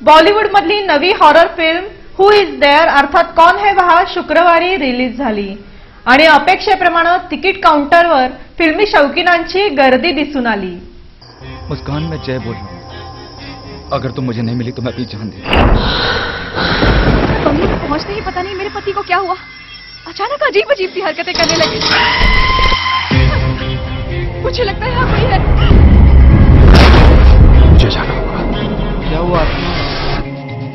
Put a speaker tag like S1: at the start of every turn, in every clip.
S1: बॉलिवूड मधली नवी horror film who is there अर्थात कौन है वहा शुक्रवारी रिलीज झाली आणि अपेक्षेप्रमाणे तिकीट काउंटरवर फिल्मी शौकीनांची गर्दी दिसून आली।
S2: मुस्कान मैं जय बोल रहा हूं। अगर तुम मुझे नहीं मिली तो मैं अपनी जान दे।
S3: कमरे में पहुंचते ही पता नहीं मेरे पति को क्या हुआ, अचानक अजीब अजीब सी हरकतें करने लगे। मुझे लगता है यहाँ कोई है।
S2: मुझे जाना होगा।
S4: क्या हुआ आपको?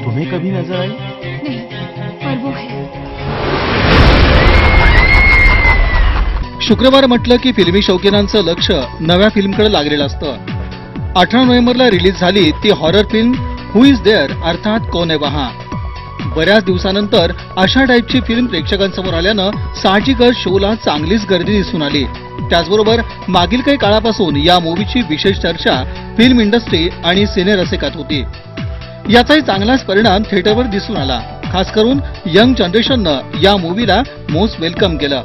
S4: तुम्हें कभी नजर आई?
S3: नहीं, पर वो है।
S5: शुक्रवार म्हटलं की फिल्मी शौकीनांचं लक्ष नव्या फिल्मकडे लागलेलं असतं। 18 नोव्हेंबरला रिलीज झाली ती horror film who is there अर्थात कौन है वहा। बऱ्याच दिवसानंतर अशा टाईपची फिल्म प्रेक्षकांसमोर आल्यानं साहजिकच शोला चांगलीच गर्दी दिसून आली। त्याचबरोबर मागील काही काळापासून या मूवीची विशेष चर्चा फिल्म इंडस्ट्री आणि सिने रसिकात होती। याचाही चांगलाच परिणाम थिएटरवर दिसून आला। खास करून यंग जनरेशननं या मूवीला मोस्ट वेलकम केलं।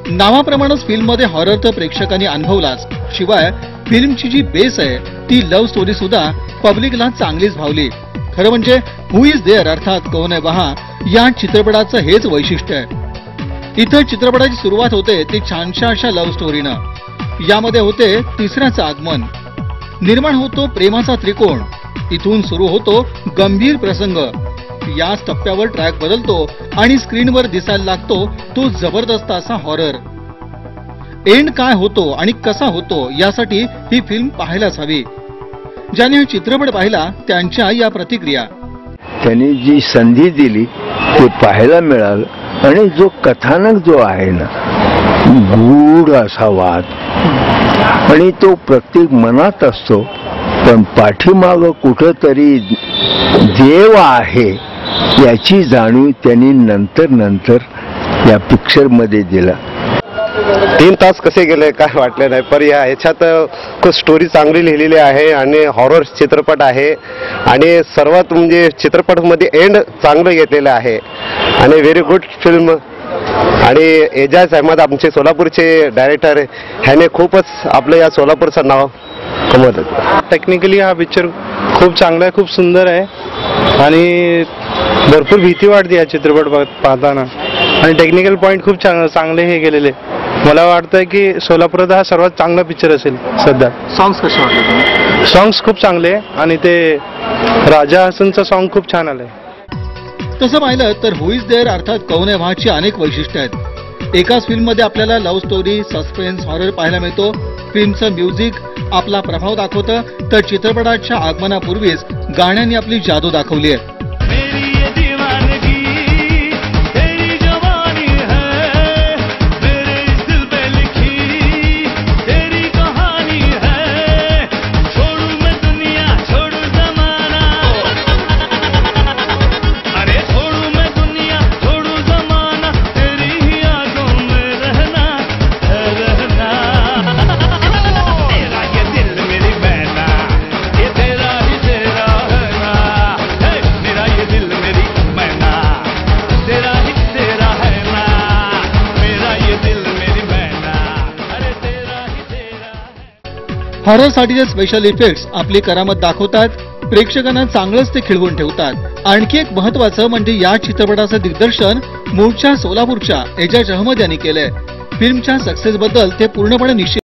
S5: नावाप्रमाणेच फिल्ममध्ये हॉरर तर प्रेक्षकांनी अनुभवलाच, शिवाय फिल्मची जी बेस आहे ती लव्ह स्टोरी सुद्धा पब्लिकला चांगलीच भावली। खरं म्हणजे हू इज देअर अर्थात कौन है वहा या चित्रपटाचं हेच वैशिष्ट्य आहे। इथं चित्रपटाची सुरुवात होते ती छानशा अशा लव्ह स्टोरीनं। यामध्ये होते तिसऱ्याचं आगमन, निर्माण होतो प्रेमाचा त्रिकोण, इथून सुरू होतो गंभीर प्रसंग, याच टप्प्यावर ट्रॅक बदलतो आणि स्क्रीनवर दिसायला लागतो तो जबरदस्त असा हॉरर। एंड काय होतो आणि कसा होतो यासाठी ही फिल्म पाहायलाच हवी। ज्याने हा चित्रपट पाहिला त्यांच्या या प्रतिक्रिया।
S6: त्यांनी जी संधी दिली ते पाहायला मिळालं आणि जो कथानक जो आहे ना गूढ असा वाद आणि तो प्रत्येक मनात असतो, पण पाठीमागं कुठंतरी देव आहे याची जाणीव त्यांनी नंतर या मध्ये दिला।
S7: 3 तास कसे गेले काय वाटले नाही, पण ह्याच्यात स्टोरी चांगली लिहिलेली आहे आणि हॉरर चित्रपट आहे आणि सर्वात म्हणजे चित्रपटामध्ये एंड चांगलं घेतलेलं आहे आणि व्हेरी गुड फिल्म। आणि एजाज अहमद आमचे सोलापूरचे डायरेक्टर ह्याने खूपच आपलं या सोलापूरचं नाव कमवलं।
S4: टेक्निकली हा पिक्चर खूप चांगला आहे, खूप सुंदर आहे आणि भरपूर भीती वाटते या चित्रपट पाहताना आणि टेक्निकल पॉइंट खूप चांगले हे गेलेले। मला वाटतं की सोलापुरात हा सर्वात चांगला पिक्चर असेल सध्या।
S5: सॉंग्स कसे वाटले?
S4: सॉंग्स खूप चांगले आणि ते राजा हसनचं सॉन्ग खूप छान आलंय।
S5: तसं पाहिलं तर हू इज देअर अर्थात कौन है वहाची अनेक वैशिष्ट्ये आहेत। एकाच फिल्ममध्ये आपल्याला लव्ह स्टोरी, सस्पेन्स, हॉरर पाहायला मिळतो। फिल्मचं म्युझिक आपला प्रभाव दाखवतं, तर चित्रपटाच्या आगमनापूर्वीच गाण्यांनी आपली जादू दाखवली आहे। हॉररसाठीचे स्पेशल इफेक्ट्स आपली करामत दाखवतात, प्रेक्षकांना चांगलंच ते खिळवून ठेवतात। आणखी एक महत्त्वाचं म्हणजे या चित्रपटाचं दिग्दर्शन मूळच्या सोलापूरच्या एजाज अहमद यांनी केलंय। फिल्मच्या सक्सेसबद्दल ते पूर्णपणे निश्चित